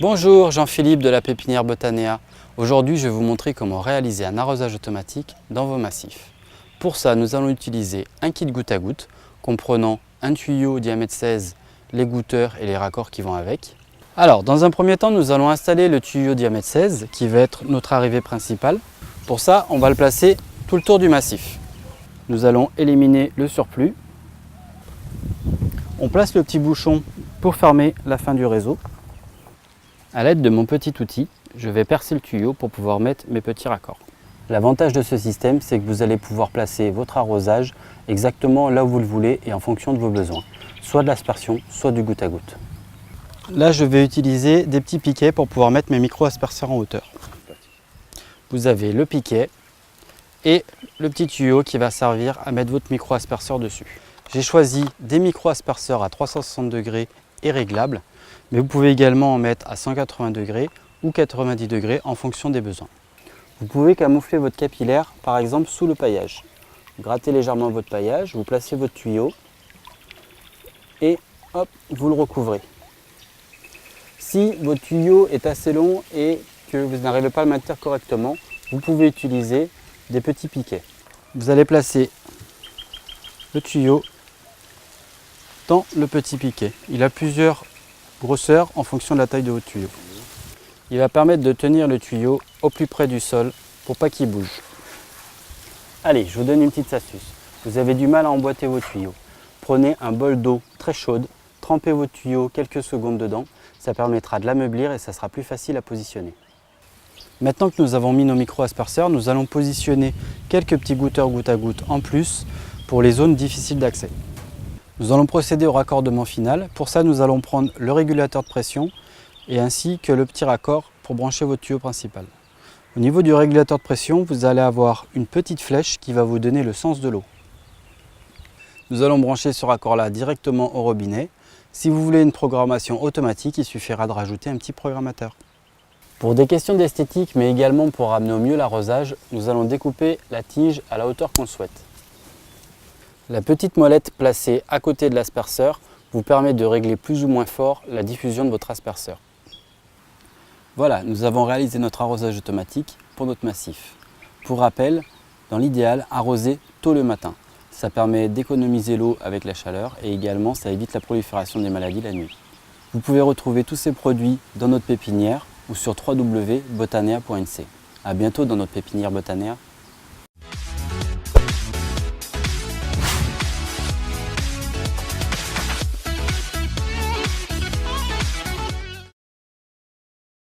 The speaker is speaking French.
Bonjour, Jean-Philippe de la pépinière Botanea. Aujourd'hui, je vais vous montrer comment réaliser un arrosage automatique dans vos massifs. Pour ça, nous allons utiliser un kit goutte à goutte comprenant un tuyau diamètre 16, les goutteurs et les raccords qui vont avec. Alors, dans un premier temps, nous allons installer le tuyau diamètre 16 qui va être notre arrivée principale. Pour ça, on va le placer tout le tour du massif. Nous allons éliminer le surplus. On place le petit bouchon pour fermer la fin du réseau. À l'aide de mon petit outil, je vais percer le tuyau pour pouvoir mettre mes petits raccords. L'avantage de ce système, c'est que vous allez pouvoir placer votre arrosage exactement là où vous le voulez et en fonction de vos besoins. Soit de l'aspersion, soit du goutte à goutte. Là, je vais utiliser des petits piquets pour pouvoir mettre mes micro-asperceurs en hauteur. Vous avez le piquet et le petit tuyau qui va servir à mettre votre micro-asperceur dessus. J'ai choisi des micro-asperceurs à 360 degrés et réglables, mais vous pouvez également en mettre à 180 degrés ou 90 degrés en fonction des besoins. Vous pouvez camoufler votre capillaire par exemple sous le paillage. Vous grattez légèrement votre paillage, vous placez votre tuyau et hop, vous le recouvrez. Si votre tuyau est assez long et que vous n'arrivez pas à le maintenir correctement, vous pouvez utiliser des petits piquets. Vous allez placer le tuyau dans le petit piquet. Il a plusieurs grosseurs en fonction de la taille de votre tuyau. Il va permettre de tenir le tuyau au plus près du sol pour pas qu'il bouge. Allez, je vous donne une petite astuce. Vous avez du mal à emboîter vos tuyaux. Prenez un bol d'eau très chaude, trempez votre tuyau quelques secondes dedans. Ça permettra de l'ameublir et ça sera plus facile à positionner. Maintenant que nous avons mis nos micro-asperceurs, nous allons positionner quelques petits goutteurs goutte à goutte en plus pour les zones difficiles d'accès. Nous allons procéder au raccordement final. Pour ça, nous allons prendre le régulateur de pression et ainsi que le petit raccord pour brancher votre tuyau principal. Au niveau du régulateur de pression, vous allez avoir une petite flèche qui va vous donner le sens de l'eau. Nous allons brancher ce raccord-là directement au robinet. Si vous voulez une programmation automatique, il suffira de rajouter un petit programmateur. Pour des questions d'esthétique, mais également pour amener au mieux l'arrosage, nous allons découper la tige à la hauteur qu'on souhaite. La petite molette placée à côté de l'asperceur vous permet de régler plus ou moins fort la diffusion de votre asperceur. Voilà, nous avons réalisé notre arrosage automatique pour notre massif. Pour rappel, dans l'idéal, arroser tôt le matin. Ça permet d'économiser l'eau avec la chaleur et également ça évite la prolifération des maladies la nuit. Vous pouvez retrouver tous ces produits dans notre pépinière ou sur www.botanea.nc. A bientôt dans notre pépinière Botanea.